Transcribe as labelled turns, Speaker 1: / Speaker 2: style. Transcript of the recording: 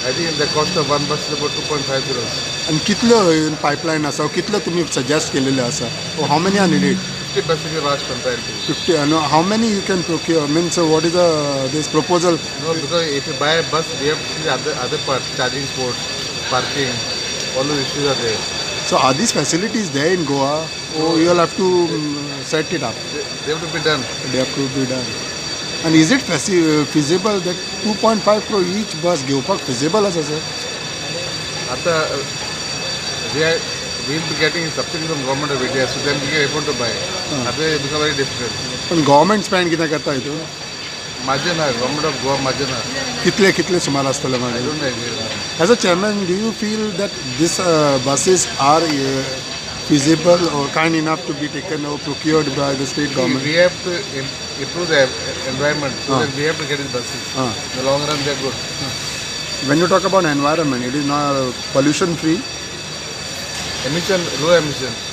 Speaker 1: I think the cost of one bus is about 2.5 crores.
Speaker 2: आणि कितलो pipeline आसा कितलो तुमी सजेस्ट केलेले आसा how many are needed
Speaker 1: 50 buses are vast comparatively.
Speaker 2: 50 and how many you can procure means what is the this proposal
Speaker 1: No, because if you buy a bus, we have to see the other parts, charging ports, parking, all those issues are there.
Speaker 2: so are these facilities there in Goa or you will have to set it up
Speaker 1: They have to be done.
Speaker 2: they have to be done and is it feasible that 2.5 crore each bus घेवपाक feasible आसा sir
Speaker 1: After we will be getting subsidy from government of India, so then we can afford to buy. After it becomes very difficult.
Speaker 2: पण government spend कितें करता हितून
Speaker 1: Margin, government of Goa margin.
Speaker 2: कितले सुमार आसतले
Speaker 1: I
Speaker 2: मागीर
Speaker 1: don't know.
Speaker 2: as a chairman do you feel that this buses are feasible or kind enough to be taken or procured by the state government
Speaker 1: We have to improve the environment, so that we have to get these buses. In the long run, they are good.
Speaker 2: when you talk about environment it is not pollution free
Speaker 1: Emission, low emission.